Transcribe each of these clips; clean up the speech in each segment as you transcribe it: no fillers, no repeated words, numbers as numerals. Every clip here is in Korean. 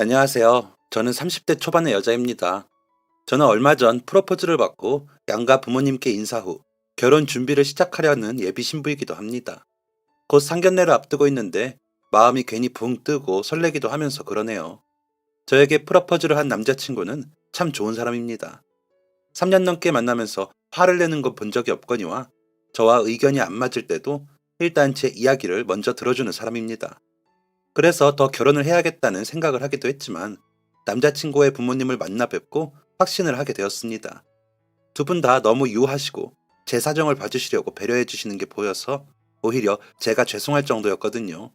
안녕하세요. 저는 30대 초반의 여자입니다. 저는 얼마 전 프로포즈를 받고 양가 부모님께 인사 후 결혼 준비를 시작하려는 예비 신부이기도 합니다. 곧 상견례를 앞두고 있는데 마음이 괜히 붕 뜨고 설레기도 하면서 그러네요. 저에게 프로포즈를 한 남자친구는 참 좋은 사람입니다. 3년 넘게 만나면서 화를 내는 거 본 적이 없거니와 저와 의견이 안 맞을 때도 일단 제 이야기를 먼저 들어주는 사람입니다. 그래서 더 결혼을 해야겠다는 생각을 하기도 했지만 남자친구의 부모님을 만나 뵙고 확신을 하게 되었습니다. 두 분 다 너무 유하시고 제 사정을 봐주시려고 배려해 주시는 게 보여서 오히려 제가 죄송할 정도였거든요.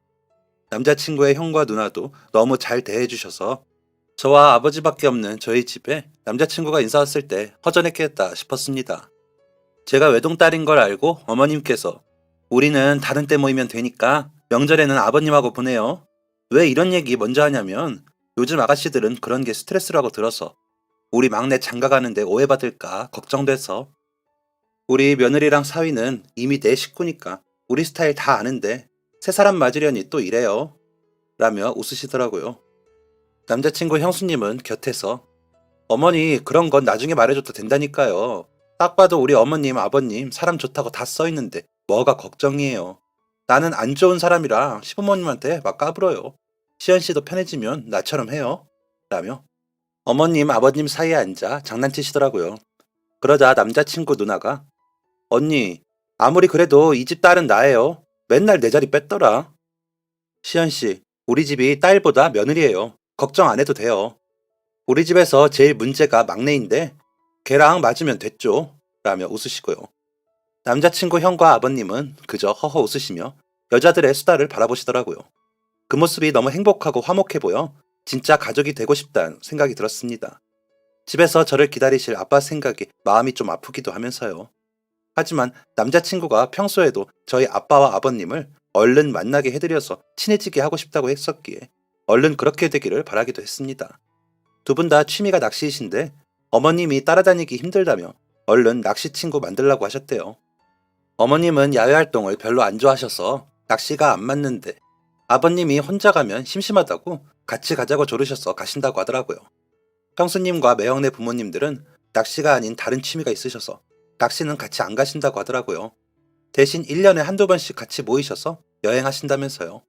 남자친구의 형과 누나도 너무 잘 대해 주셔서 저와 아버지밖에 없는 저희 집에 남자친구가 인사 왔을 때 허전했겠다 싶었습니다. 제가 외동딸인 걸 알고 어머님께서 우리는 다른 때 모이면 되니까 명절에는 아버님하고 보내요. 왜 이런 얘기 먼저 하냐면 요즘 아가씨들은 그런 게 스트레스라고 들어서 우리 막내 장가가는데 오해받을까 걱정돼서 우리 며느리랑 사위는 이미 내 식구니까 우리 스타일 다 아는데 새 사람 맞으려니 또 이래요. 라며 웃으시더라고요. 남자친구 형수님은 곁에서 어머니 그런 건 나중에 말해줘도 된다니까요. 딱 봐도 우리 어머님 아버님 사람 좋다고 다 써있는데 뭐가 걱정이에요. 나는 안 좋은 사람이라 시부모님한테 막 까불어요. 시연 씨도 편해지면 나처럼 해요. 라며 어머님 아버님 사이에 앉아 장난치시더라고요. 그러자 남자친구 누나가 언니 아무리 그래도 이 집 딸은 나예요. 맨날 내 자리 뺐더라. 시연 씨 우리 집이 딸보다 며느리예요. 걱정 안 해도 돼요. 우리 집에서 제일 문제가 막내인데 걔랑 맞으면 됐죠. 라며 웃으시고요. 남자친구 형과 아버님은 그저 허허 웃으시며 여자들의 수다를 바라보시더라고요. 그 모습이 너무 행복하고 화목해 보여 진짜 가족이 되고 싶다는 생각이 들었습니다. 집에서 저를 기다리실 아빠 생각에 마음이 좀 아프기도 하면서요. 하지만 남자친구가 평소에도 저희 아빠와 아버님을 얼른 만나게 해드려서 친해지게 하고 싶다고 했었기에 얼른 그렇게 되기를 바라기도 했습니다. 두 분 다 취미가 낚시이신데 어머님이 따라다니기 힘들다며 얼른 낚시 친구 만들라고 하셨대요. 어머님은 야외 활동을 별로 안 좋아하셔서 낚시가 안 맞는데 아버님이 혼자 가면 심심하다고 같이 가자고 조르셔서 가신다고 하더라고요. 형수님과 매형네 부모님들은 낚시가 아닌 다른 취미가 있으셔서 낚시는 같이 안 가신다고 하더라고요. 대신 1년에 한두 번씩 같이 모이셔서 여행하신다면서요.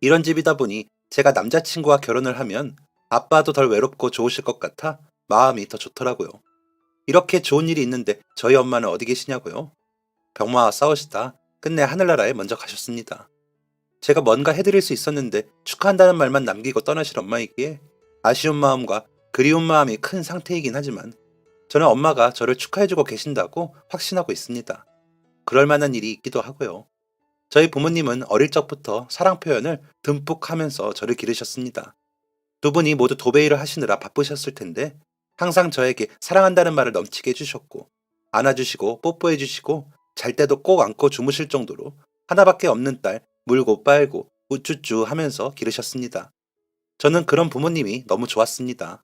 이런 집이다 보니 제가 남자친구와 결혼을 하면 아빠도 덜 외롭고 좋으실 것 같아 마음이 더 좋더라고요. 이렇게 좋은 일이 있는데 저희 엄마는 어디 계시냐고요? 병마와 싸우시다 끝내 하늘나라에 먼저 가셨습니다. 제가 뭔가 해드릴 수 있었는데 축하한다는 말만 남기고 떠나실 엄마이기에 아쉬운 마음과 그리운 마음이 큰 상태이긴 하지만 저는 엄마가 저를 축하해주고 계신다고 확신하고 있습니다. 그럴 만한 일이 있기도 하고요. 저희 부모님은 어릴 적부터 사랑 표현을 듬뿍 하면서 저를 기르셨습니다. 두 분이 모두 도배일을 하시느라 바쁘셨을 텐데 항상 저에게 사랑한다는 말을 넘치게 해주셨고 안아주시고 뽀뽀해주시고 잘 때도 꼭 안고 주무실 정도로 하나밖에 없는 딸 물고 빨고 우쭈쭈 하면서 기르셨습니다. 저는 그런 부모님이 너무 좋았습니다.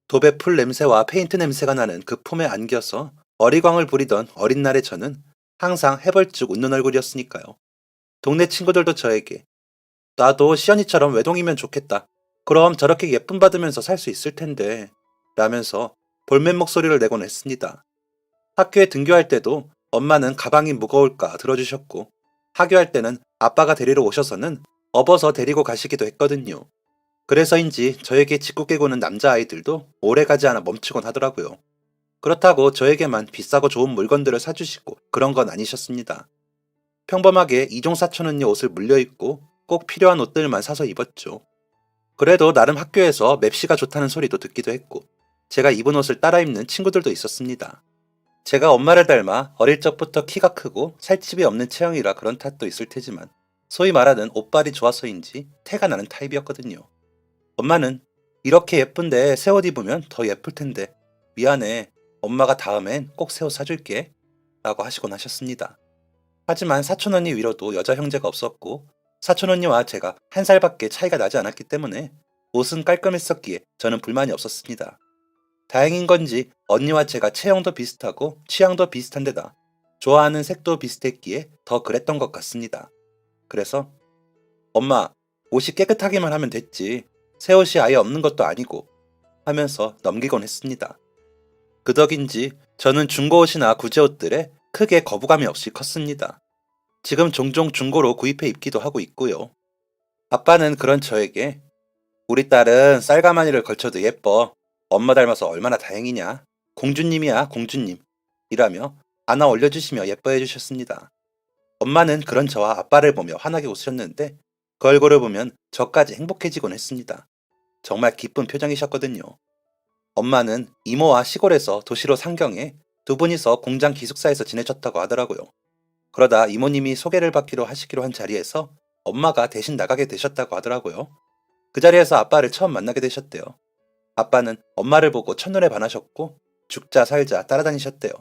도배 풀 냄새와 페인트 냄새가 나는 그 품에 안겨서 어리광을 부리던 어린 날의 저는 항상 해벌쭉 웃는 얼굴이었으니까요. 동네 친구들도 저에게 나도 시연이처럼 외동이면 좋겠다. 그럼 저렇게 예쁨 받으면서 살 수 있을 텐데 라면서 볼멘 목소리를 내곤 했습니다. 학교에 등교할 때도 엄마는 가방이 무거울까 들어주셨고 하교할 때는 아빠가 데리러 오셔서는 업어서 데리고 가시기도 했거든요. 그래서인지 저에게 짓궂게 구는 남자아이들도 오래가지 않아 멈추곤 하더라고요. 그렇다고 저에게만 비싸고 좋은 물건들을 사주시고 그런 건 아니셨습니다. 평범하게 이종사촌 언니 옷을 물려입고 꼭 필요한 옷들만 사서 입었죠. 그래도 나름 학교에서 맵시가 좋다는 소리도 듣기도 했고 제가 입은 옷을 따라 입는 친구들도 있었습니다. 제가 엄마를 닮아 어릴 적부터 키가 크고 살집이 없는 체형이라 그런 탓도 있을 테지만 소위 말하는 옷발이 좋아서인지 태가 나는 타입이었거든요. 엄마는 이렇게 예쁜데 새 옷 입으면 더 예쁠 텐데 미안해 엄마가 다음엔 꼭 새 옷 사줄게 라고 하시곤 하셨습니다. 하지만 사촌언니 위로도 여자 형제가 없었고 사촌언니와 제가 한 살밖에 차이가 나지 않았기 때문에 옷은 깔끔했었기에 저는 불만이 없었습니다. 다행인 건지 언니와 제가 체형도 비슷하고 취향도 비슷한 데다 좋아하는 색도 비슷했기에 더 그랬던 것 같습니다. 그래서 엄마 옷이 깨끗하기만 하면 됐지 새 옷이 아예 없는 것도 아니고 하면서 넘기곤 했습니다. 그 덕인지 저는 중고 옷이나 구제 옷들에 크게 거부감이 없이 컸습니다. 지금 종종 중고로 구입해 입기도 하고 있고요. 아빠는 그런 저에게 우리 딸은 쌀가마니를 걸쳐도 예뻐. 엄마 닮아서 얼마나 다행이냐. 공주님이야 공주님. 이라며 안아 올려주시며 예뻐해 주셨습니다. 엄마는 그런 저와 아빠를 보며 환하게 웃으셨는데 그 얼굴을 보면 저까지 행복해지곤 했습니다. 정말 기쁜 표정이셨거든요. 엄마는 이모와 시골에서 도시로 상경해 두 분이서 공장 기숙사에서 지내셨다고 하더라고요. 그러다 이모님이 소개를 받기로 하시기로 한 자리에서 엄마가 대신 나가게 되셨다고 하더라고요. 그 자리에서 아빠를 처음 만나게 되셨대요. 아빠는 엄마를 보고 첫눈에 반하셨고 죽자 살자 따라다니셨대요.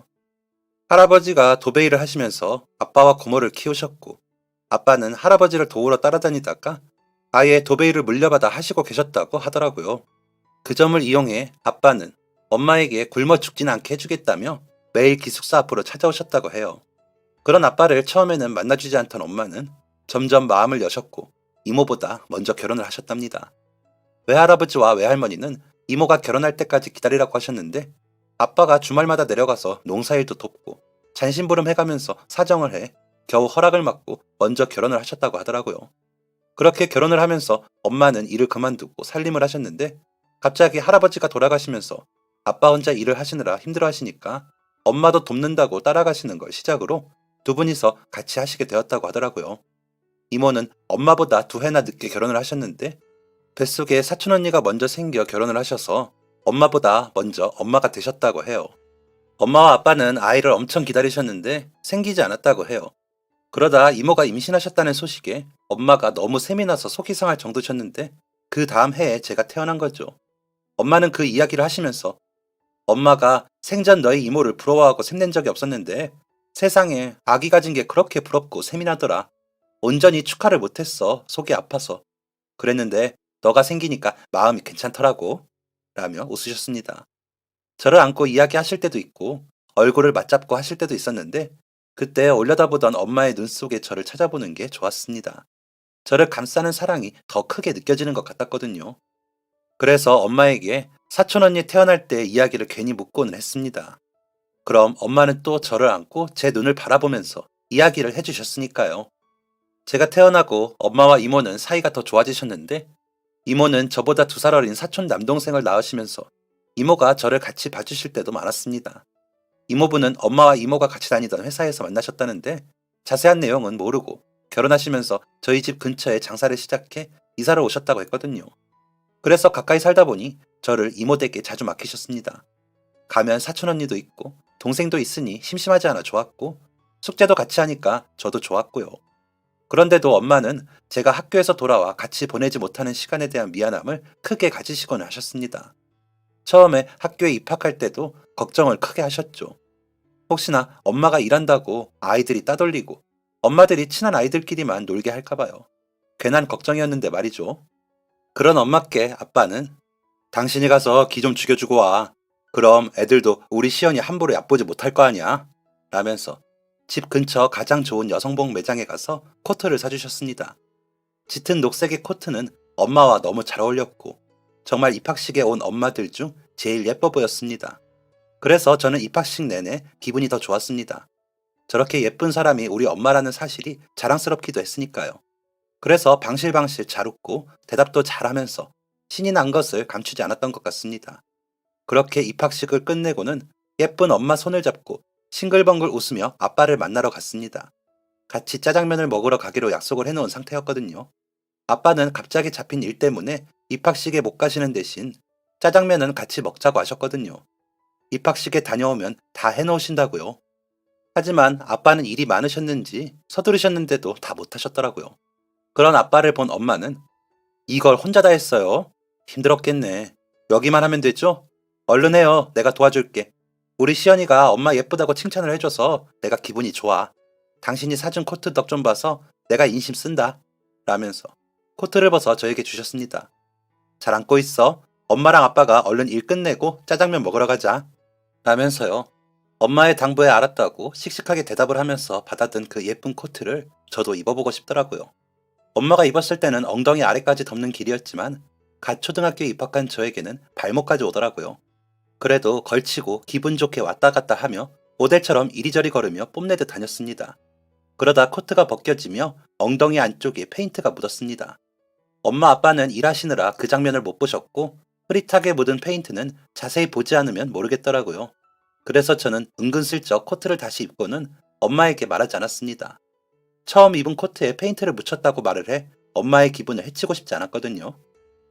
할아버지가 도배일을 하시면서 아빠와 고모를 키우셨고 아빠는 할아버지를 도우러 따라다니다가 아예 도배일을 물려받아 하시고 계셨다고 하더라고요. 그 점을 이용해 아빠는 엄마에게 굶어 죽진 않게 해주겠다며 매일 기숙사 앞으로 찾아오셨다고 해요. 그런 아빠를 처음에는 만나주지 않던 엄마는 점점 마음을 여셨고 이모보다 먼저 결혼을 하셨답니다. 외할아버지와 외할머니는 이모가 결혼할 때까지 기다리라고 하셨는데 아빠가 주말마다 내려가서 농사일도 돕고 잔심부름 해가면서 사정을 해 겨우 허락을 받고 먼저 결혼을 하셨다고 하더라고요. 그렇게 결혼을 하면서 엄마는 일을 그만두고 살림을 하셨는데 갑자기 할아버지가 돌아가시면서 아빠 혼자 일을 하시느라 힘들어 하시니까 엄마도 돕는다고 따라가시는 걸 시작으로 두 분이서 같이 하시게 되었다고 하더라고요. 이모는 엄마보다 2해나 늦게 결혼을 하셨는데 뱃속에 사촌 언니가 먼저 생겨 결혼을 하셔서 엄마보다 먼저 엄마가 되셨다고 해요. 엄마와 아빠는 아이를 엄청 기다리셨는데 생기지 않았다고 해요. 그러다 이모가 임신하셨다는 소식에 엄마가 너무 셈이 나서 속이 상할 정도셨는데 그 다음 해에 제가 태어난 거죠. 엄마는 그 이야기를 하시면서 엄마가 생전 너희 이모를 부러워하고 샘낸 적이 없었는데 세상에 아기 가진 게 그렇게 부럽고 셈이 나더라. 온전히 축하를 못했어. 속이 아파서. 그랬는데 너가 생기니까 마음이 괜찮더라고. 라며 웃으셨습니다. 저를 안고 이야기하실 때도 있고 얼굴을 맞잡고 하실 때도 있었는데 그때 올려다보던 엄마의 눈 속에 저를 찾아보는 게 좋았습니다. 저를 감싸는 사랑이 더 크게 느껴지는 것 같았거든요. 그래서 엄마에게 사촌 언니 태어날 때 이야기를 괜히 묻고는 했습니다. 그럼 엄마는 또 저를 안고 제 눈을 바라보면서 이야기를 해주셨으니까요. 제가 태어나고 엄마와 이모는 사이가 더 좋아지셨는데 이모는 저보다 2살 어린 사촌 남동생을 낳으시면서 이모가 저를 같이 봐주실 때도 많았습니다. 이모부는 엄마와 이모가 같이 다니던 회사에서 만나셨다는데 자세한 내용은 모르고 결혼하시면서 저희 집 근처에 장사를 시작해 이사를 오셨다고 했거든요. 그래서 가까이 살다 보니 저를 이모 댁에 자주 맡기셨습니다. 가면 사촌 언니도 있고 동생도 있으니 심심하지 않아 좋았고 숙제도 같이 하니까 저도 좋았고요. 그런데도 엄마는 제가 학교에서 돌아와 같이 보내지 못하는 시간에 대한 미안함을 크게 가지시곤 하셨습니다. 처음에 학교에 입학할 때도 걱정을 크게 하셨죠. 혹시나 엄마가 일한다고 아이들이 따돌리고 엄마들이 친한 아이들끼리만 놀게 할까봐요. 괜한 걱정이었는데 말이죠. 그런 엄마께 아빠는 당신이 가서 기 좀 죽여주고 와. 그럼 애들도 우리 시연이 함부로 얕보지 못할 거 아니야. 라면서 집 근처 가장 좋은 여성복 매장에 가서 코트를 사주셨습니다. 짙은 녹색의 코트는 엄마와 너무 잘 어울렸고 정말 입학식에 온 엄마들 중 제일 예뻐 보였습니다. 그래서 저는 입학식 내내 기분이 더 좋았습니다. 저렇게 예쁜 사람이 우리 엄마라는 사실이 자랑스럽기도 했으니까요. 그래서 방실방실 잘 웃고 대답도 잘하면서 신이 난 것을 감추지 않았던 것 같습니다. 그렇게 입학식을 끝내고는 예쁜 엄마 손을 잡고 싱글벙글 웃으며 아빠를 만나러 갔습니다. 같이 짜장면을 먹으러 가기로 약속을 해놓은 상태였거든요. 아빠는 갑자기 잡힌 일 때문에 입학식에 못 가시는 대신 짜장면은 같이 먹자고 하셨거든요. 입학식에 다녀오면 다 해놓으신다고요. 하지만 아빠는 일이 많으셨는지 서두르셨는데도 다 못하셨더라고요. 그런 아빠를 본 엄마는 이걸 혼자 다 했어요. 힘들었겠네. 여기만 하면 되죠? 얼른 해요. 내가 도와줄게. 우리 시연이가 엄마 예쁘다고 칭찬을 해줘서 내가 기분이 좋아. 당신이 사준 코트 덕 좀 봐서 내가 인심 쓴다. 라면서 코트를 벗어 저에게 주셨습니다. 잘 안고 있어. 엄마랑 아빠가 얼른 일 끝내고 짜장면 먹으러 가자. 라면서요. 엄마의 당부에 알았다고 씩씩하게 대답을 하면서 받아든 그 예쁜 코트를 저도 입어보고 싶더라고요. 엄마가 입었을 때는 엉덩이 아래까지 덮는 길이었지만 갓 초등학교에 입학한 저에게는 발목까지 오더라고요. 그래도 걸치고 기분 좋게 왔다 갔다 하며 모델처럼 이리저리 걸으며 뽐내듯 다녔습니다. 그러다 코트가 벗겨지며 엉덩이 안쪽에 페인트가 묻었습니다. 엄마 아빠는 일하시느라 그 장면을 못 보셨고 흐릿하게 묻은 페인트는 자세히 보지 않으면 모르겠더라고요. 그래서 저는 은근슬쩍 코트를 다시 입고는 엄마에게 말하지 않았습니다. 처음 입은 코트에 페인트를 묻혔다고 말을 해 엄마의 기분을 해치고 싶지 않았거든요.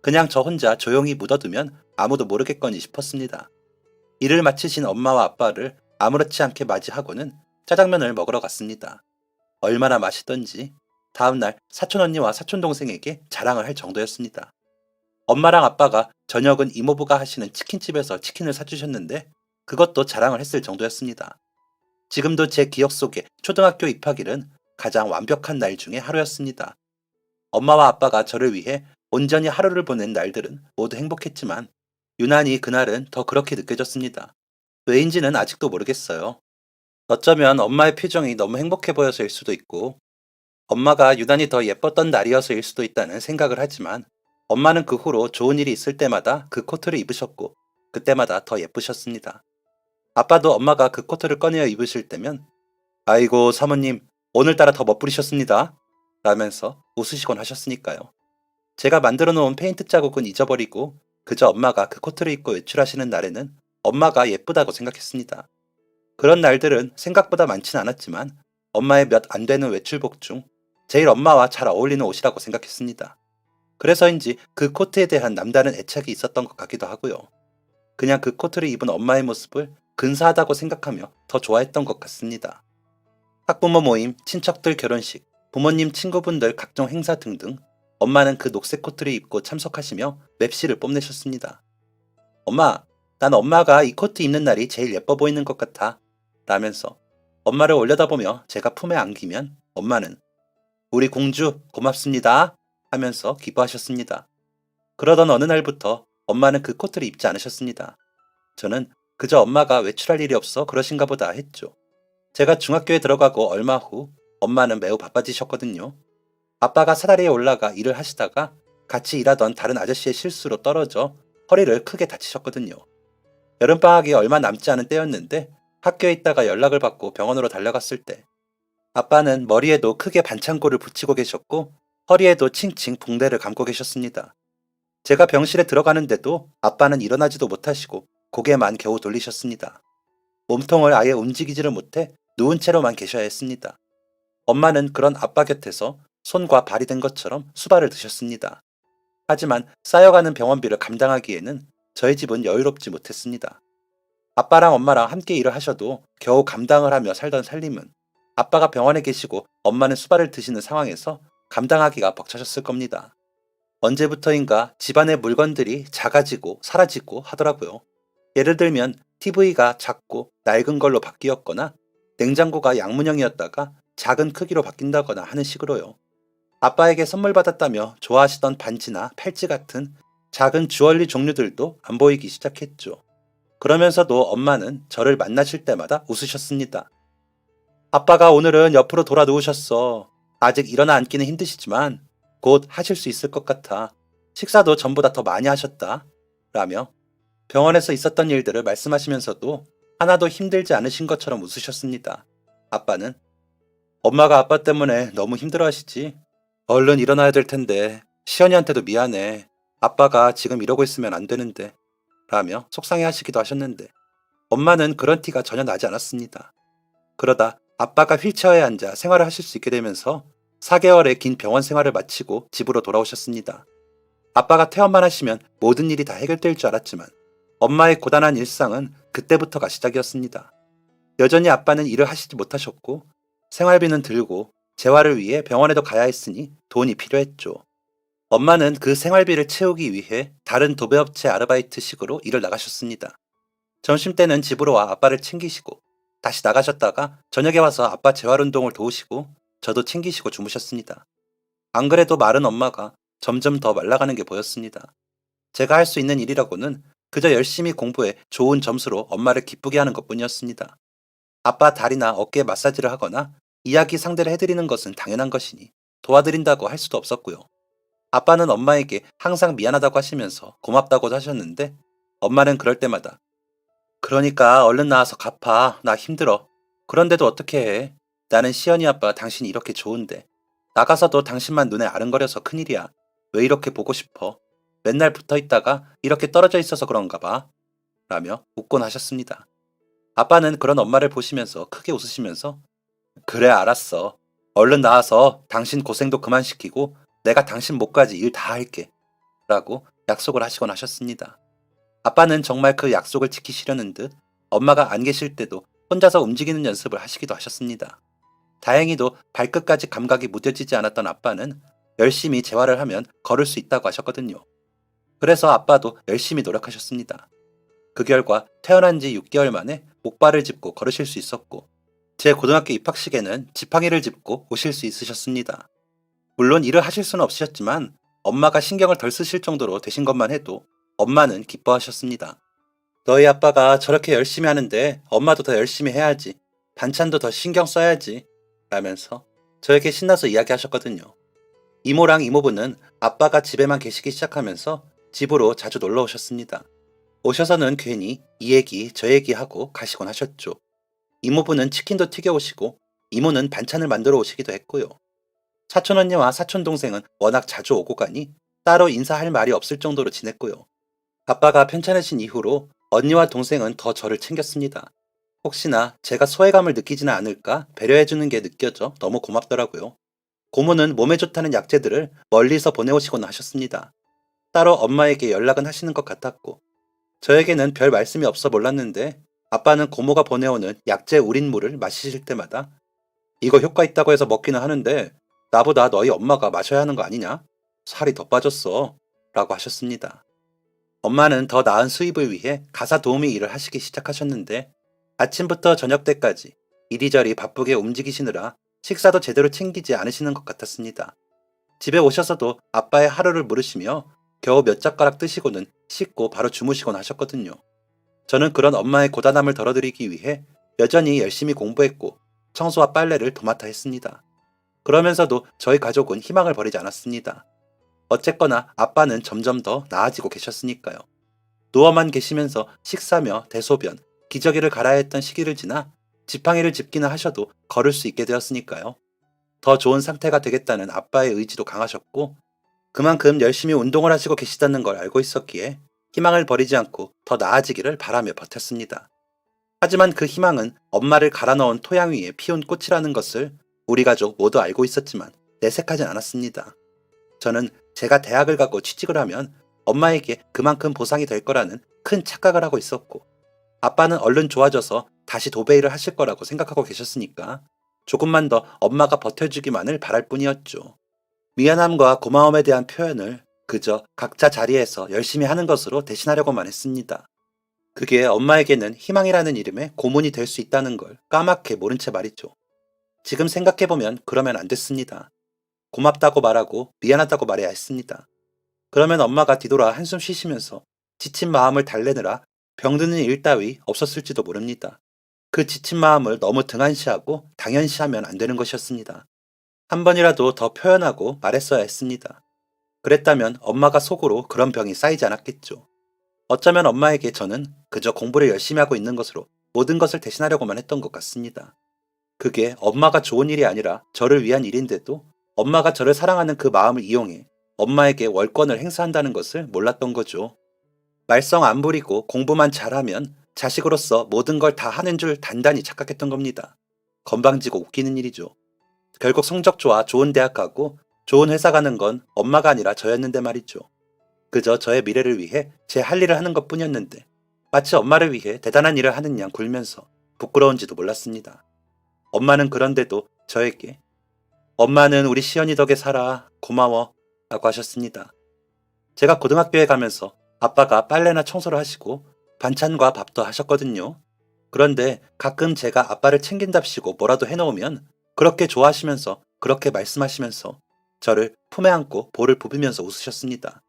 그냥 저 혼자 조용히 묻어두면 아무도 모르겠거니 싶었습니다. 일을 마치신 엄마와 아빠를 아무렇지 않게 맞이하고는 짜장면을 먹으러 갔습니다. 얼마나 맛있던지 다음날 사촌언니와 사촌동생에게 자랑을 할 정도였습니다. 엄마랑 아빠가 저녁은 이모부가 하시는 치킨집에서 치킨을 사주셨는데 그것도 자랑을 했을 정도였습니다. 지금도 제 기억 속에 초등학교 입학일은 가장 완벽한 날 중에 하루였습니다. 엄마와 아빠가 저를 위해 온전히 하루를 보낸 날들은 모두 행복했지만 유난히 그날은 더 그렇게 느껴졌습니다. 왜인지는 아직도 모르겠어요. 어쩌면 엄마의 표정이 너무 행복해 보여서일 수도 있고 엄마가 유난히 더 예뻤던 날이어서일 수도 있다는 생각을 하지만 엄마는 그 후로 좋은 일이 있을 때마다 그 코트를 입으셨고 그때마다 더 예쁘셨습니다. 아빠도 엄마가 그 코트를 꺼내어 입으실 때면 아이고 사모님 오늘따라 더 멋부리셨습니다 라면서 웃으시곤 하셨으니까요. 제가 만들어 놓은 페인트 자국은 잊어버리고 그저 엄마가 그 코트를 입고 외출하시는 날에는 엄마가 예쁘다고 생각했습니다. 그런 날들은 생각보다 많진 않았지만 엄마의 몇 안 되는 외출복 중 제일 엄마와 잘 어울리는 옷이라고 생각했습니다. 그래서인지 그 코트에 대한 남다른 애착이 있었던 것 같기도 하고요. 그냥 그 코트를 입은 엄마의 모습을 근사하다고 생각하며 더 좋아했던 것 같습니다. 학부모 모임, 친척들 결혼식, 부모님 친구분들 각종 행사 등등 엄마는 그 녹색 코트를 입고 참석하시며 맵시를 뽐내셨습니다. 엄마, 난 엄마가 이 코트 입는 날이 제일 예뻐 보이는 것 같아 라면서 엄마를 올려다보며 제가 품에 안기면 엄마는 우리 공주 고맙습니다 하면서 기뻐하셨습니다. 그러던 어느 날부터 엄마는 그 코트를 입지 않으셨습니다. 저는 그저 엄마가 외출할 일이 없어 그러신가 보다 했죠. 제가 중학교에 들어가고 얼마 후 엄마는 매우 바빠지셨거든요. 아빠가 사다리에 올라가 일을 하시다가 같이 일하던 다른 아저씨의 실수로 떨어져 허리를 크게 다치셨거든요. 여름방학이 얼마 남지 않은 때였는데 학교에 있다가 연락을 받고 병원으로 달려갔을 때 아빠는 머리에도 크게 반창고를 붙이고 계셨고 허리에도 칭칭 붕대를 감고 계셨습니다. 제가 병실에 들어가는데도 아빠는 일어나지도 못하시고 고개만 겨우 돌리셨습니다. 몸통을 아예 움직이지를 못해 누운 채로만 계셔야 했습니다. 엄마는 그런 아빠 곁에서 손과 발이 된 것처럼 수발을 드셨습니다. 하지만 쌓여가는 병원비를 감당하기에는 저희 집은 여유롭지 못했습니다. 아빠랑 엄마랑 함께 일을 하셔도 겨우 감당을 하며 살던 살림은 아빠가 병원에 계시고 엄마는 수발을 드시는 상황에서 감당하기가 벅차셨을 겁니다. 언제부터인가 집안의 물건들이 작아지고 사라지고 하더라고요. 예를 들면 TV가 작고 낡은 걸로 바뀌었거나 냉장고가 양문형이었다가 작은 크기로 바뀐다거나 하는 식으로요. 아빠에게 선물 받았다며 좋아하시던 반지나 팔찌 같은 작은 주얼리 종류들도 안 보이기 시작했죠. 그러면서도 엄마는 저를 만나실 때마다 웃으셨습니다. 아빠가 오늘은 옆으로 돌아 누우셨어. 아직 일어나 앉기는 힘드시지만 곧 하실 수 있을 것 같아. 식사도 전보다 더 많이 하셨다. 라며 병원에서 있었던 일들을 말씀하시면서도 하나도 힘들지 않으신 것처럼 웃으셨습니다. 아빠는 엄마가 아빠 때문에 너무 힘들어 하시지. 얼른 일어나야 될 텐데 시연이한테도 미안해. 아빠가 지금 이러고 있으면 안 되는데 라며 속상해 하시기도 하셨는데 엄마는 그런 티가 전혀 나지 않았습니다. 그러다 아빠가 휠체어에 앉아 생활을 하실 수 있게 되면서 4개월의 긴 병원 생활을 마치고 집으로 돌아오셨습니다. 아빠가 퇴원만 하시면 모든 일이 다 해결될 줄 알았지만 엄마의 고단한 일상은 그때부터가 시작이었습니다. 여전히 아빠는 일을 하시지 못하셨고 생활비는 들고 재활을 위해 병원에도 가야 했으니 돈이 필요했죠. 엄마는 그 생활비를 채우기 위해 다른 도배업체 아르바이트식으로 일을 나가셨습니다. 점심때는 집으로 와 아빠를 챙기시고 다시 나가셨다가 저녁에 와서 아빠 재활운동을 도우시고 저도 챙기시고 주무셨습니다. 안 그래도 마른 엄마가 점점 더 말라가는 게 보였습니다. 제가 할 수 있는 일이라고는 그저 열심히 공부해 좋은 점수로 엄마를 기쁘게 하는 것뿐이었습니다. 아빠 다리나 어깨 마사지를 하거나 이야기 상대를 해드리는 것은 당연한 것이니 도와드린다고 할 수도 없었고요. 아빠는 엄마에게 항상 미안하다고 하시면서 고맙다고도 하셨는데 엄마는 그럴 때마다 그러니까 얼른 나와서 갚아. 나 힘들어. 그런데도 어떻게 해. 나는 시연이 아빠 당신이 이렇게 좋은데. 나가서도 당신만 눈에 아른거려서 큰일이야. 왜 이렇게 보고 싶어. 맨날 붙어 있다가 이렇게 떨어져 있어서 그런가 봐. 라며 웃곤 하셨습니다. 아빠는 그런 엄마를 보시면서 크게 웃으시면서 그래 알았어. 얼른 나와서 당신 고생도 그만 시키고 내가 당신 목까지 일 다 할게. 라고 약속을 하시곤 하셨습니다. 아빠는 정말 그 약속을 지키시려는 듯 엄마가 안 계실 때도 혼자서 움직이는 연습을 하시기도 하셨습니다. 다행히도 발끝까지 감각이 무뎌지지 않았던 아빠는 열심히 재활을 하면 걸을 수 있다고 하셨거든요. 그래서 아빠도 열심히 노력하셨습니다. 그 결과 태어난 지 6개월 만에 목발을 짚고 걸으실 수 있었고 제 고등학교 입학식에는 지팡이를 짚고 오실 수 있으셨습니다. 물론 일을 하실 수는 없으셨지만 엄마가 신경을 덜 쓰실 정도로 되신 것만 해도 엄마는 기뻐하셨습니다. 너희 아빠가 저렇게 열심히 하는데 엄마도 더 열심히 해야지. 반찬도 더 신경 써야지. 라면서 저에게 신나서 이야기하셨거든요. 이모랑 이모부는 아빠가 집에만 계시기 시작하면서 집으로 자주 놀러 오셨습니다. 오셔서는 괜히 이 얘기 저 얘기하고 가시곤 하셨죠. 이모부는 치킨도 튀겨 오시고 이모는 반찬을 만들어 오시기도 했고요. 사촌 언니와 사촌 동생은 워낙 자주 오고 가니 따로 인사할 말이 없을 정도로 지냈고요. 아빠가 편찮으신 이후로 언니와 동생은 더 저를 챙겼습니다. 혹시나 제가 소외감을 느끼지는 않을까 배려해주는 게 느껴져 너무 고맙더라고요. 고모는 몸에 좋다는 약재들을 멀리서 보내오시곤 하셨습니다. 따로 엄마에게 연락은 하시는 것 같았고 저에게는 별 말씀이 없어 몰랐는데 아빠는 고모가 보내오는 약재 우린 물을 마시실 때마다 이거 효과 있다고 해서 먹기는 하는데 나보다 너희 엄마가 마셔야 하는 거 아니냐? 살이 더 빠졌어. 라고 하셨습니다. 엄마는 더 나은 수입을 위해 가사 도우미 일을 하시기 시작하셨는데 아침부터 저녁 때까지 이리저리 바쁘게 움직이시느라 식사도 제대로 챙기지 않으시는 것 같았습니다. 집에 오셔서도 아빠의 하루를 물으시며 겨우 몇 젓가락 드시고는 씻고 바로 주무시곤 하셨거든요. 저는 그런 엄마의 고단함을 덜어드리기 위해 여전히 열심히 공부했고 청소와 빨래를 도맡아 했습니다. 그러면서도 저희 가족은 희망을 버리지 않았습니다. 어쨌거나 아빠는 점점 더 나아지고 계셨으니까요. 누워만 계시면서 식사며 대소변, 기저귀를 갈아야 했던 시기를 지나 지팡이를 짚기는 하셔도 걸을 수 있게 되었으니까요. 더 좋은 상태가 되겠다는 아빠의 의지도 강하셨고 그만큼 열심히 운동을 하시고 계시다는 걸 알고 있었기에 희망을 버리지 않고 더 나아지기를 바라며 버텼습니다. 하지만 그 희망은 엄마를 갈아 넣은 토양 위에 피운 꽃이라는 것을 우리 가족 모두 알고 있었지만 내색하진 않았습니다. 저는 제가 대학을 가고 취직을 하면 엄마에게 그만큼 보상이 될 거라는 큰 착각을 하고 있었고 아빠는 얼른 좋아져서 다시 도배일을 하실 거라고 생각하고 계셨으니까 조금만 더 엄마가 버텨주기만을 바랄 뿐이었죠. 미안함과 고마움에 대한 표현을 그저 각자 자리에서 열심히 하는 것으로 대신하려고만 했습니다. 그게 엄마에게는 희망이라는 이름의 고문이 될 수 있다는 걸 까맣게 모른 채 말이죠. 지금 생각해보면 그러면 안 됐습니다. 고맙다고 말하고 미안하다고 말해야 했습니다. 그러면 엄마가 뒤돌아 한숨 쉬시면서 지친 마음을 달래느라 병드는 일 따위 없었을지도 모릅니다. 그 지친 마음을 너무 등한시하고 당연시하면 안 되는 것이었습니다. 한 번이라도 더 표현하고 말했어야 했습니다. 그랬다면 엄마가 속으로 그런 병이 쌓이지 않았겠죠. 어쩌면 엄마에게 저는 그저 공부를 열심히 하고 있는 것으로 모든 것을 대신하려고만 했던 것 같습니다. 그게 엄마가 좋은 일이 아니라 저를 위한 일인데도 엄마가 저를 사랑하는 그 마음을 이용해 엄마에게 월권을 행사한다는 것을 몰랐던 거죠. 말썽 안 부리고 공부만 잘하면 자식으로서 모든 걸 다 하는 줄 단단히 착각했던 겁니다. 건방지고 웃기는 일이죠. 결국 성적 좋아 좋은 대학 가고 좋은 회사 가는 건 엄마가 아니라 저였는데 말이죠. 그저 저의 미래를 위해 제 할 일을 하는 것 뿐이었는데 마치 엄마를 위해 대단한 일을 하는 양 굴면서 부끄러운지도 몰랐습니다. 엄마는 그런데도 저에게 엄마는 우리 시연이 덕에 살아 고마워 라고 하셨습니다. 제가 고등학교에 가면서 아빠가 빨래나 청소를 하시고 반찬과 밥도 하셨거든요. 그런데 가끔 제가 아빠를 챙긴답시고 뭐라도 해놓으면 그렇게 좋아하시면서 그렇게 말씀하시면서 저를 품에 안고 볼을 부비면서 웃으셨습니다.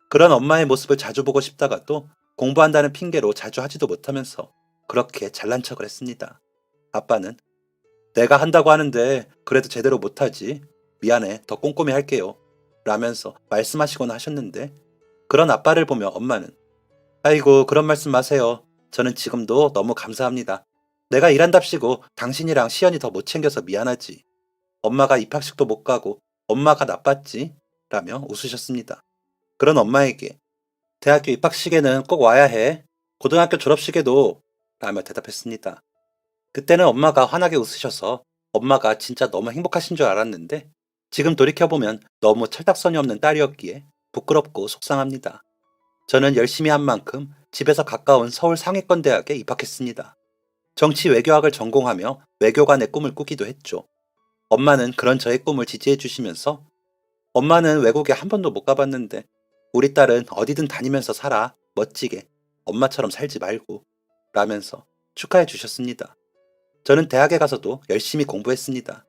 그런 엄마의 모습을 자주 보고 싶다가도 공부한다는 핑계로 자주 하지도 못하면서 그렇게 잘난 척을 했습니다. 아빠는 내가 한다고 하는데 그래도 제대로 못하지. 미안해. 더 꼼꼼히 할게요. 라면서 말씀하시곤 하셨는데 그런 아빠를 보며 엄마는 아이고 그런 말씀 마세요. 저는 지금도 너무 감사합니다. 내가 일한답시고 당신이랑 시연이 더 못 챙겨서 미안하지. 엄마가 입학식도 못 가고 엄마가 나빴지? 라며 웃으셨습니다. 그런 엄마에게 대학교 입학식에는 꼭 와야 해. 고등학교 졸업식에도 라며 대답했습니다. 그때는 엄마가 환하게 웃으셔서 엄마가 진짜 너무 행복하신 줄 알았는데 지금 돌이켜보면 너무 철딱서니 없는 딸이었기에 부끄럽고 속상합니다. 저는 열심히 한 만큼 집에서 가까운 서울 상위권 대학에 입학했습니다. 정치 외교학을 전공하며 외교관의 꿈을 꾸기도 했죠. 엄마는 그런 저의 꿈을 지지해 주시면서 엄마는 외국에 한 번도 못 가봤는데 우리 딸은 어디든 다니면서 살아 멋지게 엄마처럼 살지 말고 라면서 축하해 주셨습니다. 저는 대학에 가서도 열심히 공부했습니다.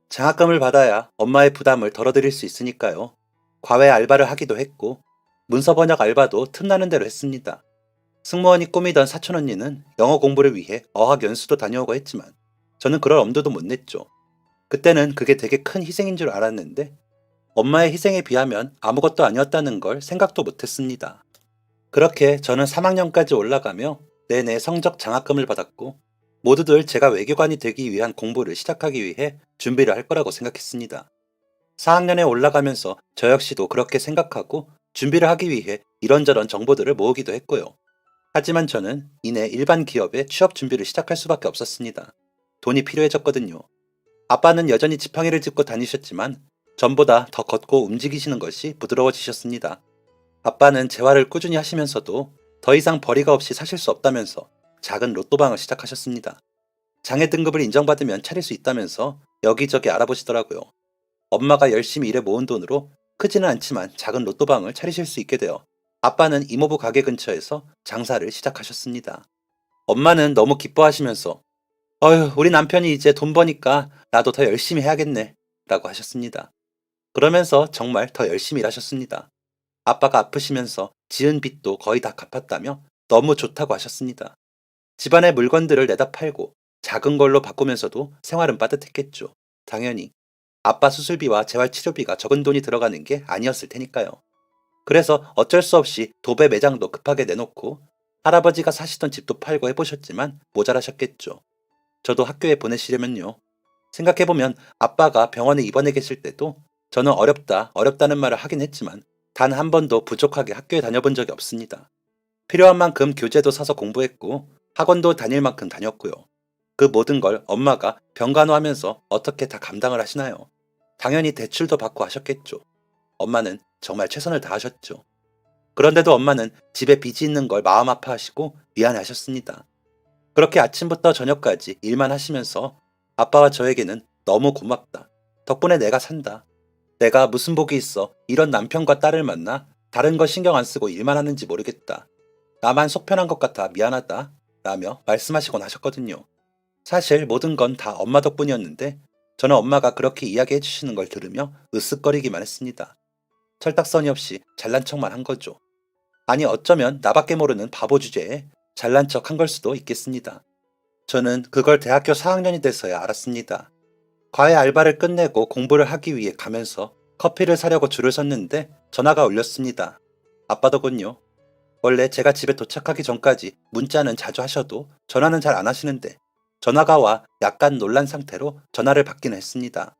장학금을 받아야 엄마의 부담을 덜어드릴 수 있으니까요. 과외 알바를 하기도 했고 문서 번역 알바도 틈나는 대로 했습니다. 승무원이 꿈이던 사촌 언니는 영어 공부를 위해 어학 연수도 다녀오고 했지만 저는 그럴 엄두도 못 냈죠. 그때는 그게 되게 큰 희생인 줄 알았는데 엄마의 희생에 비하면 아무것도 아니었다는 걸 생각도 못했습니다. 그렇게 저는 3학년까지 올라가며 내내 성적 장학금을 받았고 모두들 제가 외교관이 되기 위한 공부를 시작하기 위해 준비를 할 거라고 생각했습니다. 4학년에 올라가면서 저 역시도 그렇게 생각하고 준비를 하기 위해 이런저런 정보들을 모으기도 했고요. 하지만 저는 이내 일반 기업에 취업 준비를 시작할 수밖에 없었습니다. 돈이 필요해졌거든요. 아빠는 여전히 지팡이를 짚고 다니셨지만 전보다 더 걷고 움직이시는 것이 부드러워지셨습니다. 아빠는 재활을 꾸준히 하시면서도 더 이상 벌이가 없이 사실 수 없다면서 작은 로또방을 시작하셨습니다. 장애 등급을 인정받으면 차릴 수 있다면서 여기저기 알아보시더라고요. 엄마가 열심히 일해 모은 돈으로 크지는 않지만 작은 로또방을 차리실 수 있게 되어 아빠는 이모부 가게 근처에서 장사를 시작하셨습니다. 엄마는 너무 기뻐하시면서 어휴 우리 남편이 이제 돈 버니까 나도 더 열심히 해야겠네 라고 하셨습니다. 그러면서 정말 더 열심히 일하셨습니다. 아빠가 아프시면서 지은 빚도 거의 다 갚았다며 너무 좋다고 하셨습니다. 집안의 물건들을 내다 팔고 작은 걸로 바꾸면서도 생활은 빠듯했겠죠. 당연히 아빠 수술비와 재활치료비가 적은 돈이 들어가는 게 아니었을 테니까요. 그래서 어쩔 수 없이 도배 매장도 급하게 내놓고 할아버지가 사시던 집도 팔고 해보셨지만 모자라셨겠죠. 저도 학교에 보내시려면요. 생각해보면 아빠가 병원에 입원해 계실 때도 저는 어렵다는 말을 하긴 했지만 단 한 번도 부족하게 학교에 다녀본 적이 없습니다. 필요한 만큼 교재도 사서 공부했고 학원도 다닐 만큼 다녔고요. 그 모든 걸 엄마가 병간호하면서 어떻게 다 감당을 하시나요? 당연히 대출도 받고 하셨겠죠. 엄마는 정말 최선을 다하셨죠. 그런데도 엄마는 집에 빚이 있는 걸 마음 아파하시고 미안해 하셨습니다. 그렇게 아침부터 저녁까지 일만 하시면서 아빠와 저에게는 너무 고맙다. 덕분에 내가 산다. 내가 무슨 복이 있어 이런 남편과 딸을 만나 다른 거 신경 안 쓰고 일만 하는지 모르겠다. 나만 속 편한 것 같아 미안하다. 라며 말씀하시곤 하셨거든요. 사실 모든 건 다 엄마 덕분이었는데 저는 엄마가 그렇게 이야기해 주시는 걸 들으며 으쓱거리기만 했습니다. 철딱서니 없이 잘난 척만 한 거죠. 아니 어쩌면 나밖에 모르는 바보 주제에 잘난 척 한 걸 수도 있겠습니다. 저는 그걸 대학교 4학년이 돼서야 알았습니다. 과외 알바를 끝내고 공부를 하기 위해 가면서 커피를 사려고 줄을 섰는데 전화가 울렸습니다. 아빠더군요. 원래 제가 집에 도착하기 전까지 문자는 자주 하셔도 전화는 잘 안 하시는데 전화가 와 약간 놀란 상태로 전화를 받기는 했습니다.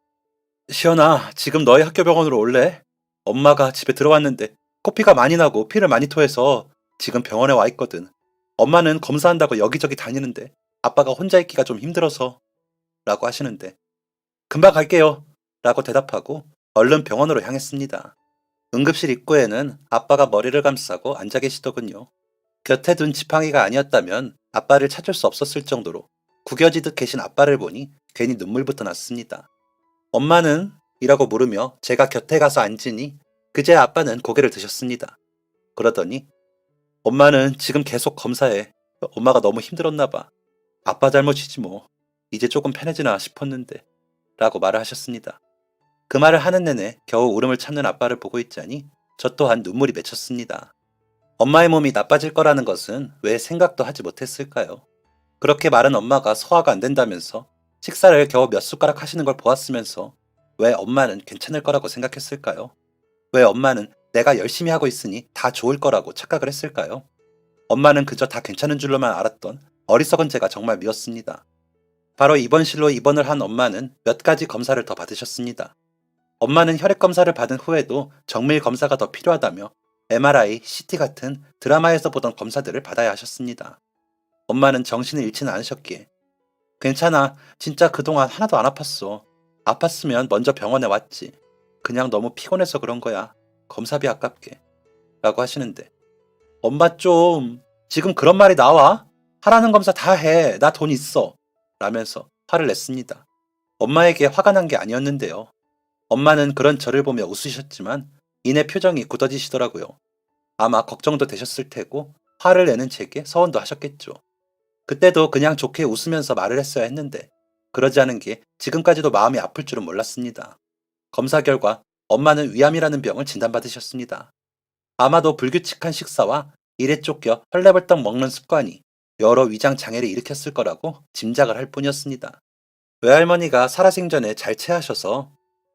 시연아, 지금 너희 학교 병원으로 올래? 엄마가 집에 들어왔는데 코피가 많이 나고 피를 많이 토해서 지금 병원에 와 있거든. 엄마는 검사한다고 여기저기 다니는데 아빠가 혼자 있기가 좀 힘들어서 라고 하시는데 금방 갈게요 라고 대답하고 얼른 병원으로 향했습니다. 응급실 입구에는 아빠가 머리를 감싸고 앉아 계시더군요. 곁에 둔 지팡이가 아니었다면 아빠를 찾을 수 없었을 정도로 구겨지듯 계신 아빠를 보니 괜히 눈물부터 났습니다. 엄마는? 이라고 물으며 제가 곁에 가서 앉으니 그제야 아빠는 고개를 드셨습니다. 그러더니 엄마는 지금 계속 검사해. 엄마가 너무 힘들었나 봐. 아빠 잘못이지 뭐. 이제 조금 편해지나 싶었는데 라고 말을 하셨습니다. 그 말을 하는 내내 겨우 울음을 참는 아빠를 보고 있자니 저 또한 눈물이 맺혔습니다. 엄마의 몸이 나빠질 거라는 것은 왜 생각도 하지 못했을까요? 그렇게 말은 엄마가 소화가 안 된다면서 식사를 겨우 몇 숟가락 하시는 걸 보았으면서 왜 엄마는 괜찮을 거라고 생각했을까요? 왜 엄마는 내가 열심히 하고 있으니 다 좋을 거라고 착각을 했을까요? 엄마는 그저 다 괜찮은 줄로만 알았던 어리석은 제가 정말 미웠습니다. 바로 입원실로 입원을 한 엄마는 몇 가지 검사를 더 받으셨습니다. 엄마는 혈액 검사를 받은 후에도 정밀 검사가 더 필요하다며 MRI, CT 같은 드라마에서 보던 검사들을 받아야 하셨습니다. 엄마는 정신을 잃지는 않으셨기에 괜찮아. 진짜 그동안 하나도 안 아팠어. 아팠으면 먼저 병원에 왔지. 그냥 너무 피곤해서 그런 거야. 검사비 아깝게. 라고 하시는데 엄마 좀 지금 그런 말이 나와? 하라는 검사 다 해. 나 돈 있어. 라면서 화를 냈습니다. 엄마에게 화가 난 게 아니었는데요. 엄마는 그런 저를 보며 웃으셨지만 이내 표정이 굳어지시더라고요. 아마 걱정도 되셨을 테고 화를 내는 제게 서운도 하셨겠죠. 그때도 그냥 좋게 웃으면서 말을 했어야 했는데 그러지 않은 게 지금까지도 마음이 아플 줄은 몰랐습니다. 검사 결과 엄마는 위암이라는 병을 진단받으셨습니다. 아마도 불규칙한 식사와 일에 쫓겨 헐레벌떡 먹는 습관이 여러 위장 장애를 일으켰을 거라고 짐작을 할 뿐이었습니다. 외할머니가 살아생전에 잘 체하셔서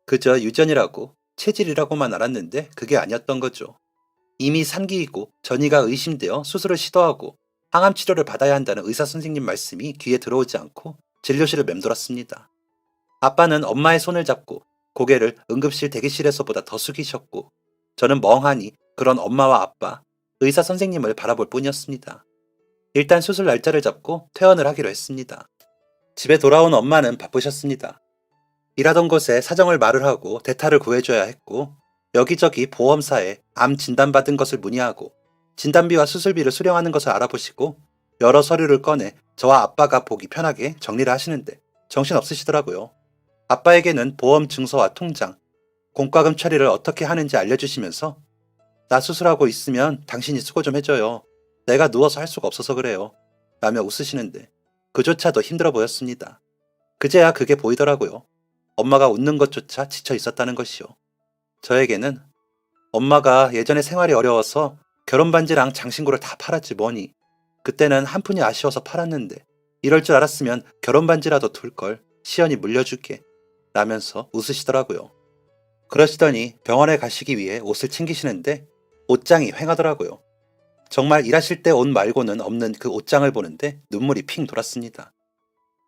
그저 유전이라고 체질이라고만 알았는데 그게 아니었던 거죠. 이미 산기이고 전이가 의심되어 수술을 시도하고 항암 치료를 받아야 한다는 의사 선생님 말씀이 귀에 들어오지 않고 진료실을 맴돌았습니다. 아빠는 엄마의 손을 잡고 고개를 응급실 대기실에서보다 더 숙이셨고 저는 멍하니 그런 엄마와 아빠, 의사 선생님을 바라볼 뿐이었습니다. 일단 수술 날짜를 잡고 퇴원을 하기로 했습니다. 집에 돌아온 엄마는 바쁘셨습니다. 일하던 곳에 사정을 말을 하고 대타를 구해줘야 했고 여기저기 보험사에 암 진단받은 것을 문의하고 진단비와 수술비를 수령하는 것을 알아보시고 여러 서류를 꺼내 저와 아빠가 보기 편하게 정리를 하시는데 정신없으시더라고요. 아빠에게는 보험 증서와 통장, 공과금 처리를 어떻게 하는지 알려주시면서 나 수술하고 있으면 당신이 수고 좀 해줘요. 내가 누워서 할 수가 없어서 그래요. 라며 웃으시는데 그조차도 힘들어 보였습니다. 그제야 그게 보이더라고요. 엄마가 웃는 것조차 지쳐 있었다는 것이요. 저에게는 엄마가 예전에 생활이 어려워서 결혼반지랑 장신구를 다 팔았지 뭐니. 그때는 한 푼이 아쉬워서 팔았는데 이럴 줄 알았으면 결혼반지라도 둘걸. 시연이 물려줄게. 라면서 웃으시더라고요. 그러시더니 병원에 가시기 위해 옷을 챙기시는데 옷장이 휑하더라고요. 정말 일하실 때 옷 말고는 없는 그 옷장을 보는데 눈물이 핑 돌았습니다.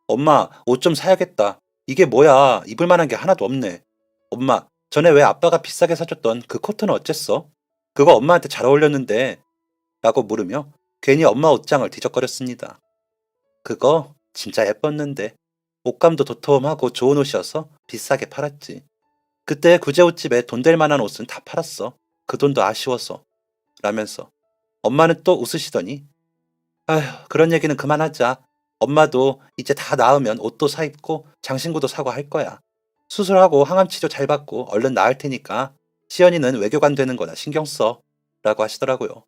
엄마, 옷 좀 사야겠다. 이게 뭐야, 입을 만한 게 하나도 없네. 엄마, 전에 왜 아빠가 비싸게 사줬던 그 코트는 어쨌어? 그거 엄마한테 잘 어울렸는데. 라고 물으며 괜히 엄마 옷장을 뒤적거렸습니다. 그거 진짜 예뻤는데. 옷감도 도톰하고 좋은 옷이어서 비싸게 팔았지. 그때 구제옷집에 돈 될 만한 옷은 다 팔았어. 그 돈도 아쉬워서. 라면서 엄마는 또 웃으시더니 아휴, 그런 얘기는 그만하자. 엄마도 이제 다 나으면 옷도 사 입고 장신구도 사고 할 거야. 수술하고 항암 치료 잘 받고 얼른 나을 테니까 시연이는 외교관 되는 거나 신경 써. 라고 하시더라고요.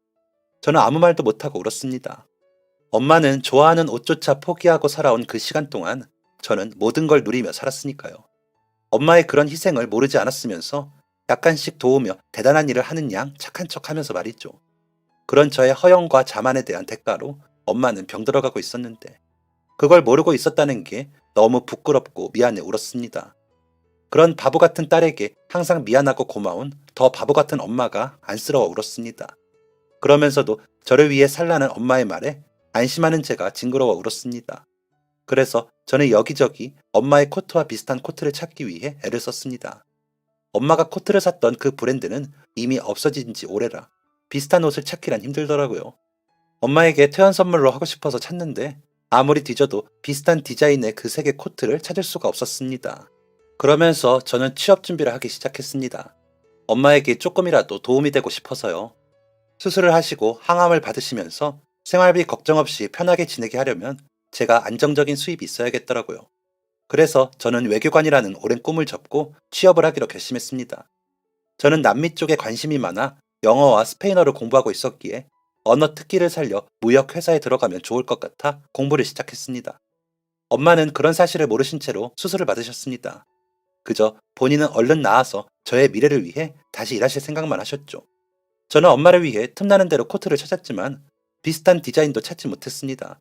저는 아무 말도 못하고 울었습니다. 엄마는 좋아하는 옷조차 포기하고 살아온 그 시간 동안 저는 모든 걸 누리며 살았으니까요. 엄마의 그런 희생을 모르지 않았으면서 약간씩 도우며 대단한 일을 하는 양 착한 척 하면서 말이죠. 그런 저의 허영과 자만에 대한 대가로 엄마는 병들어가고 있었는데 그걸 모르고 있었다는 게 너무 부끄럽고 미안해 울었습니다. 그런 바보 같은 딸에게 항상 미안하고 고마운 더 바보 같은 엄마가 안쓰러워 울었습니다. 그러면서도 저를 위해 살라는 엄마의 말에 안심하는 제가 징그러워 울었습니다. 그래서 저는 여기저기 엄마의 코트와 비슷한 코트를 찾기 위해 애를 썼습니다. 엄마가 코트를 샀던 그 브랜드는 이미 없어진 지 오래라 비슷한 옷을 찾기란 힘들더라고요. 엄마에게 퇴원 선물로 하고 싶어서 찾는데 아무리 뒤져도 비슷한 디자인의 그 색의 코트를 찾을 수가 없었습니다. 그러면서 저는 취업 준비를 하기 시작했습니다. 엄마에게 조금이라도 도움이 되고 싶어서요. 수술을 하시고 항암을 받으시면서 생활비 걱정 없이 편하게 지내게 하려면 제가 안정적인 수입이 있어야겠더라고요. 그래서 저는 외교관이라는 오랜 꿈을 접고 취업을 하기로 결심했습니다. 저는 남미 쪽에 관심이 많아 영어와 스페인어를 공부하고 있었기에 언어 특기를 살려 무역 회사에 들어가면 좋을 것 같아 공부를 시작했습니다. 엄마는 그런 사실을 모르신 채로 수술을 받으셨습니다. 그저 본인은 얼른 나아서 저의 미래를 위해 다시 일하실 생각만 하셨죠. 저는 엄마를 위해 틈나는 대로 코트를 찾았지만 비슷한 디자인도 찾지 못했습니다.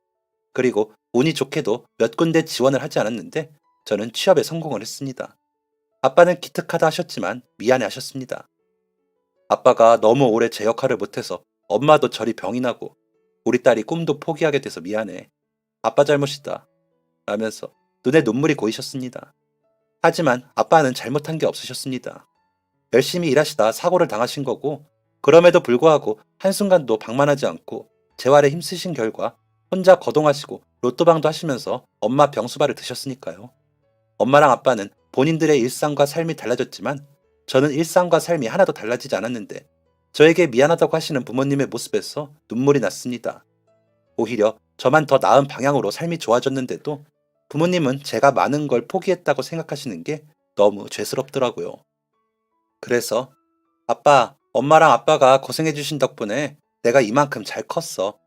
그리고 운이 좋게도 몇 군데 지원을 하지 않았는데 저는 취업에 성공을 했습니다. 아빠는 기특하다 하셨지만 미안해 하셨습니다. 아빠가 너무 오래 제 역할을 못해서 엄마도 저리 병이 나고 우리 딸이 꿈도 포기하게 돼서 미안해. 아빠 잘못이다. 라면서 눈에 눈물이 고이셨습니다. 하지만 아빠는 잘못한 게 없으셨습니다. 열심히 일하시다 사고를 당하신 거고 그럼에도 불구하고 한순간도 방만하지 않고 재활에 힘쓰신 결과 혼자 거동하시고 로또방도 하시면서 엄마 병수발을 드셨으니까요. 엄마랑 아빠는 본인들의 일상과 삶이 달라졌지만 저는 일상과 삶이 하나도 달라지지 않았는데 저에게 미안하다고 하시는 부모님의 모습에서 눈물이 났습니다. 오히려 저만 더 나은 방향으로 삶이 좋아졌는데도 부모님은 제가 많은 걸 포기했다고 생각하시는 게 너무 죄스럽더라고요. 그래서 아빠, 엄마랑 아빠가 고생해주신 덕분에 내가 이만큼 잘 컸어.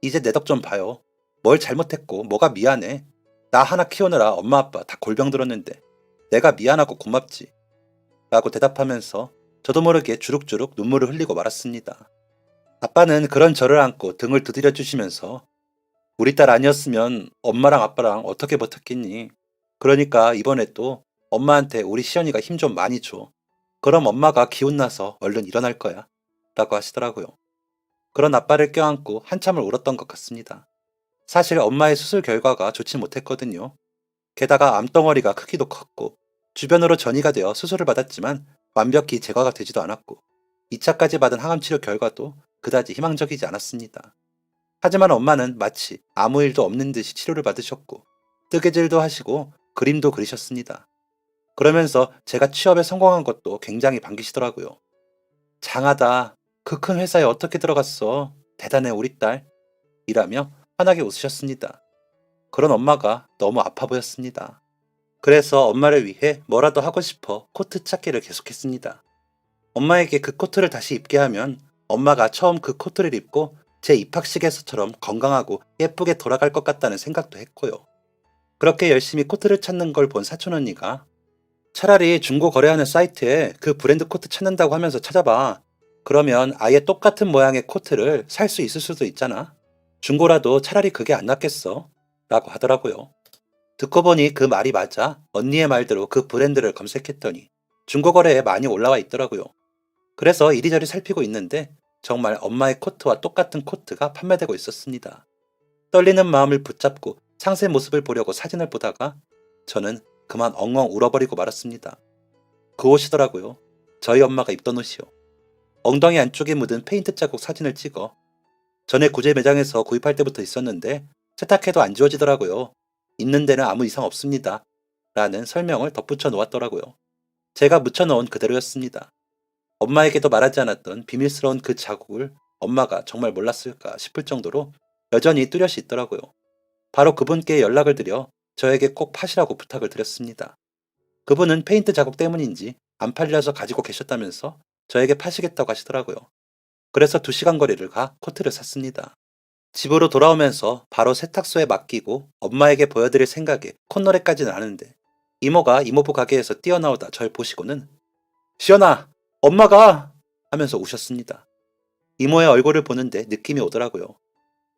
이제 내 덕 좀 봐요. 뭘 잘못했고 뭐가 미안해. 나 하나 키우느라 엄마 아빠 다 골병 들었는데 내가 미안하고 고맙지. 라고 대답하면서 저도 모르게 주룩주룩 눈물을 흘리고 말았습니다. 아빠는 그런 저를 안고 등을 두드려 주시면서 우리 딸 아니었으면 엄마랑 아빠랑 어떻게 버텼겠니? 그러니까 이번에 또 엄마한테 우리 시연이가 힘 좀 많이 줘. 그럼 엄마가 기운나서 얼른 일어날 거야. 라고 하시더라고요. 그런 아빠를 껴안고 한참을 울었던 것 같습니다. 사실 엄마의 수술 결과가 좋지 못했거든요. 게다가 암덩어리가 크기도 컸고 주변으로 전이가 되어 수술을 받았지만 완벽히 제거가 되지도 않았고 2차까지 받은 항암 치료 결과도 그다지 희망적이지 않았습니다. 하지만 엄마는 마치 아무 일도 없는 듯이 치료를 받으셨고 뜨개질도 하시고 그림도 그리셨습니다. 그러면서 제가 취업에 성공한 것도 굉장히 반기시더라고요. 장하다. 그 큰 회사에 어떻게 들어갔어? 대단해 우리 딸. 이라며 환하게 웃으셨습니다. 그런 엄마가 너무 아파 보였습니다. 그래서 엄마를 위해 뭐라도 하고 싶어 코트 찾기를 계속했습니다. 엄마에게 그 코트를 다시 입게 하면 엄마가 처음 그 코트를 입고 제 입학식에서처럼 건강하고 예쁘게 돌아갈 것 같다는 생각도 했고요. 그렇게 열심히 코트를 찾는 걸 본 사촌 언니가 차라리 중고 거래하는 사이트에 그 브랜드 코트 찾는다고 하면서 찾아봐. 그러면 아예 똑같은 모양의 코트를 살 수 있을 수도 있잖아. 중고라도 차라리 그게 안 낫겠어. 라고 하더라고요. 듣고 보니 그 말이 맞아 언니의 말대로 그 브랜드를 검색했더니 중고 거래에 많이 올라와 있더라고요. 그래서 이리저리 살피고 있는데 정말 엄마의 코트와 똑같은 코트가 판매되고 있었습니다. 떨리는 마음을 붙잡고 상세 모습을 보려고 사진을 보다가 저는 그만 엉엉 울어버리고 말았습니다. 그 옷이더라고요. 저희 엄마가 입던 옷이요. 엉덩이 안쪽에 묻은 페인트 자국 사진을 찍어 전에 구제 매장에서 구입할 때부터 있었는데 세탁해도 안 지워지더라고요. 있는 데는 아무 이상 없습니다. 라는 설명을 덧붙여 놓았더라고요. 제가 묻혀놓은 그대로였습니다. 엄마에게도 말하지 않았던 비밀스러운 그 자국을 엄마가 정말 몰랐을까 싶을 정도로 여전히 뚜렷이 있더라고요. 바로 그분께 연락을 드려 저에게 꼭 파시라고 부탁을 드렸습니다. 그분은 페인트 자국 때문인지 안 팔려서 가지고 계셨다면서 저에게 파시겠다고 하시더라고요. 그래서 2시간 거리를 가 코트를 샀습니다. 집으로 돌아오면서 바로 세탁소에 맡기고 엄마에게 보여드릴 생각에 콧노래까지는 아는데 이모가 이모부 가게에서 뛰어나오다 절 보시고는 시연아, 엄마가! 하면서 우셨습니다. 이모의 얼굴을 보는데 느낌이 오더라고요.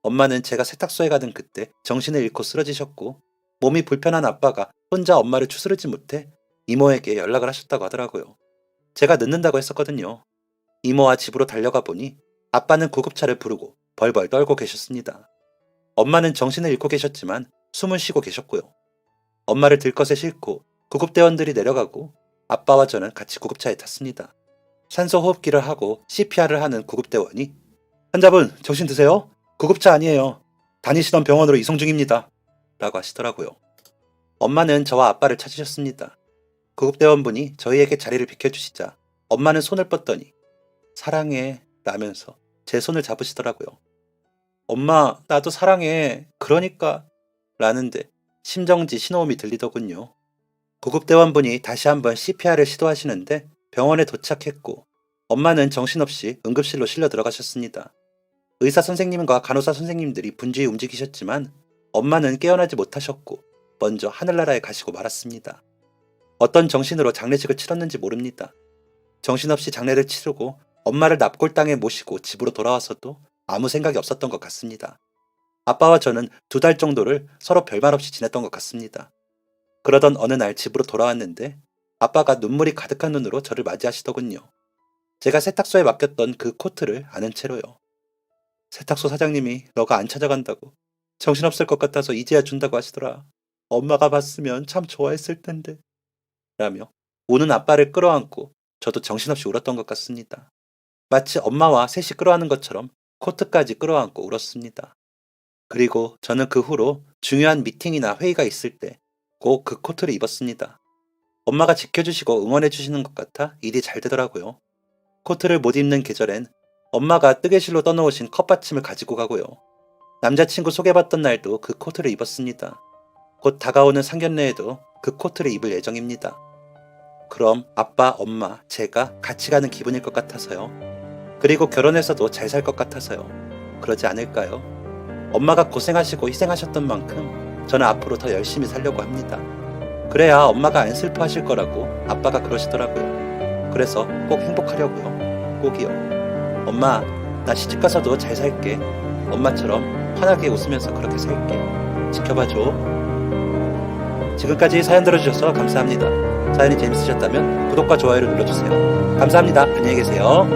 엄마는 제가 세탁소에 가던 그때 정신을 잃고 쓰러지셨고 몸이 불편한 아빠가 혼자 엄마를 추스르지 못해 이모에게 연락을 하셨다고 하더라고요. 제가 늦는다고 했었거든요. 이모와 집으로 달려가 보니 아빠는 구급차를 부르고 벌벌 떨고 계셨습니다. 엄마는 정신을 잃고 계셨지만 숨을 쉬고 계셨고요. 엄마를 들것에 싣고 구급대원들이 내려가고 아빠와 저는 같이 구급차에 탔습니다. 산소 호흡기를 하고 CPR을 하는 구급대원이 환자분 정신 드세요? 구급차 아니에요. 다니시던 병원으로 이송 중입니다. 라고 하시더라고요. 엄마는 저와 아빠를 찾으셨습니다. 구급대원분이 저희에게 자리를 비켜주시자 엄마는 손을 뻗더니 사랑해 라면서 제 손을 잡으시더라고요. 엄마 나도 사랑해 그러니까 라는데 심정지 신호음이 들리더군요. 구급대원분이 다시 한번 CPR을 시도하시는데 병원에 도착했고 엄마는 정신없이 응급실로 실려 들어가셨습니다. 의사 선생님과 간호사 선생님들이 분주히 움직이셨지만 엄마는 깨어나지 못하셨고 먼저 하늘나라에 가시고 말았습니다. 어떤 정신으로 장례식을 치렀는지 모릅니다. 정신없이 장례를 치르고 엄마를 납골당에 모시고 집으로 돌아와서도 아무 생각이 없었던 것 같습니다. 아빠와 저는 2달 정도를 서로 별말 없이 지냈던 것 같습니다. 그러던 어느 날 집으로 돌아왔는데 아빠가 눈물이 가득한 눈으로 저를 맞이하시더군요. 제가 세탁소에 맡겼던 그 코트를 아는 채로요. 세탁소 사장님이 너가 안 찾아간다고 정신없을 것 같아서 이제야 준다고 하시더라. 엄마가 봤으면 참 좋아했을 텐데. 라며 우는 아빠를 끌어안고 저도 정신없이 울었던 것 같습니다. 마치 엄마와 셋이 끌어안는 것처럼 코트까지 끌어안고 울었습니다. 그리고 저는 그 후로 중요한 미팅이나 회의가 있을 때 꼭 그 코트를 입었습니다. 엄마가 지켜주시고 응원해주시는 것 같아 일이 잘 되더라고요. 코트를 못 입는 계절엔 엄마가 뜨개실로 떠놓으신 컵받침을 가지고 가고요. 남자친구 소개받던 날도 그 코트를 입었습니다. 곧 다가오는 상견례에도 그 코트를 입을 예정입니다. 그럼 아빠, 엄마, 제가 같이 가는 기분일 것 같아서요. 그리고 결혼해서도 잘 살 것 같아서요. 그러지 않을까요? 엄마가 고생하시고 희생하셨던 만큼 저는 앞으로 더 열심히 살려고 합니다. 그래야 엄마가 안 슬퍼하실 거라고 아빠가 그러시더라고요. 그래서 꼭 행복하려고요. 꼭이요. 엄마, 나 시집가서도 잘 살게. 엄마처럼 환하게 웃으면서 그렇게 살게. 지켜봐줘. 지금까지 사연 들어주셔서 감사합니다. 사연이 재밌으셨다면 구독과 좋아요를 눌러주세요. 감사합니다. 안녕히 계세요.